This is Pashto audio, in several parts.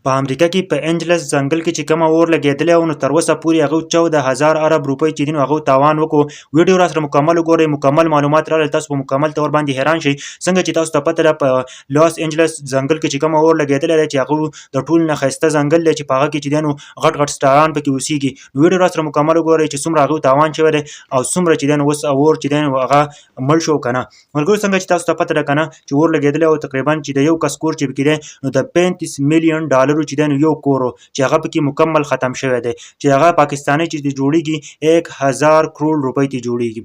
په امریکا کې په انجلس ځنګل کې چې کومه اور لګېدلې او نو تر اوسه پورې هغه 14,000 ارب روپۍ چې دین هغه تاوان وکړو. ویډیو را سره مکمل وګورئ، مکمل معلومات راغلي، تاسو په مکمل تور باندې حیران شئ څنګه چې تاسو ته پته ده په لاس انجلس ځنګل کې چې کومه اور لګېدلې ده چې هغه د ټول نه ښایسته ځنګل دی چې په هغه کې چې دی نو غټ غټ سټاران پکې اوسېږي. نو ویډیو را سره مکمل وګورئ چې څومره هغوی تاوان شوی دی او څومره چې دی نو اوس اور چې دی نو هغه مړ شو که نه. ملګرو څنګه چې تاسو ته پته ده که نه چې اور لګېدلی او تقریبا چې د یو کس کور چې پکې دی نو د 35 میلیون ډالرو چې دی نو یو کور و چې هغه پکې مکمل ختم شوی دی چې هغه پاکستاني چې جوړیږي 1000 کروڑ روپۍ ته جوړیږي،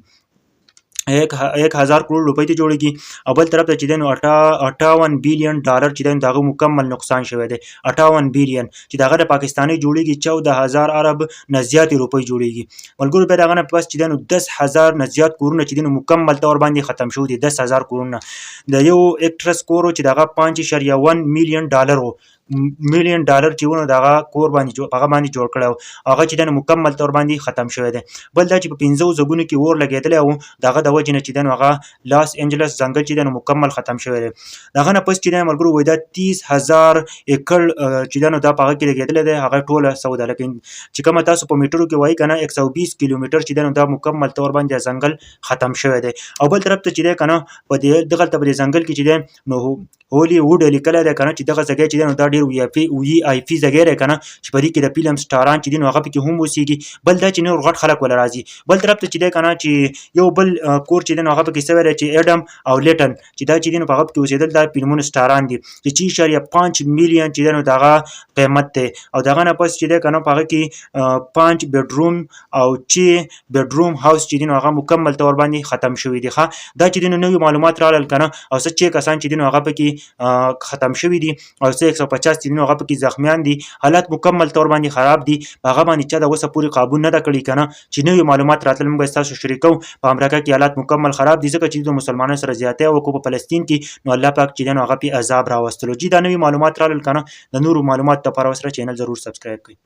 1000 کروڑ روپۍ ته جوړیږي. او بل طرف ته چې دی نو 58 بیلیون ډالر چې دی نو د هغه مکمل نقصان شوی دی، 58 بیلیون چې د هغه د پاکستاني جوړیږي 14,000 ارب نه زیاتې روپۍ جوړیږي. ملګرو بیا د هغه نه پس چې دی نو 10,000 نه زیات کورونه چې دی نو مکمل طور باندې ختم شوي دي. 10,000 کورونه د یو اکټرس کور و چې د هغه 5.1 میلیون ډالر و، میلیون ډالر چې ونه دغه کور باندې هغه باندې جوړ کړی او هغه چې دی نو مکمل طور باندې ختم شوی دی. بل دا چې په 15 ځګونو کې اور لګېدلی او د هغه د وجې نه چې دی نو هغه لاس انجلس ځنګل چې دی نو مکمل ختم شوی دی. د هغه نه پس چې دی ملګرو وایي دا 30,000 ایکړ چې دی نو دا په هغه کې لګېدلی دی هغه ټوله سوده، لکه چې کومه تاسو په میټرو کې وایي که نه 120 کیلومیټر چې دی نو دا مکمل طور باندې ځنګل ختم شوی دی. او بل طرف ته چې دی که نه په دغلته په دې ځنګل کې چې دی نو هولي ووډ لیکلی دی که نه چې دغه ځای چې دی نو دا ډېر وي آی پي ځای دی که نه چې په دې کې د فلم سټاران چې دي نو هغه پکې هم اوسېږي. بل دا چې نور غټ خلک وله راځي. بل طرف ته چې دی که نه چې یو بل کور چې دی نو هغه پکې سوی دی چې ایډم او لیټن چې دا چې دی نو په هغه پکې اوسېدل دا فلمونو سټاران دي چې 6.5 میلیون چې دی نو د هغه قیمت دی. او د هغه نه پس چې دی که نه په هغه کې 5 بیډروم او 6 بیډروم هاوس چې دی نو هغه مکمل طور باندې ختم شوي دي. دا چې دی نو نوي معلومات راغلل که نه او څه 6 کسان چې دی نو هغه پکې ختم شوي دي او څه 150 چې دی نو هغه پکې زخمیان دي. حالات مکمل طور باندې خراب دي، په هغه باندې چا د اوسه پورې قابو نه ده کړی که نه چې نوي معلومات راتلل موږ به ستاسو شریکو. په امریکا کې حالات مکمل خراب دي ځکه چې د مسلمانانو سره زیاتی وکړو په فلسطین کې نو الله پاک چې دی نو هغه پې عذاب راوستلو. جی دا نوي معلومات راغلل که نه د نورو معلوماتو لپاره سره چینل ضرور سبسکرایب کړئ.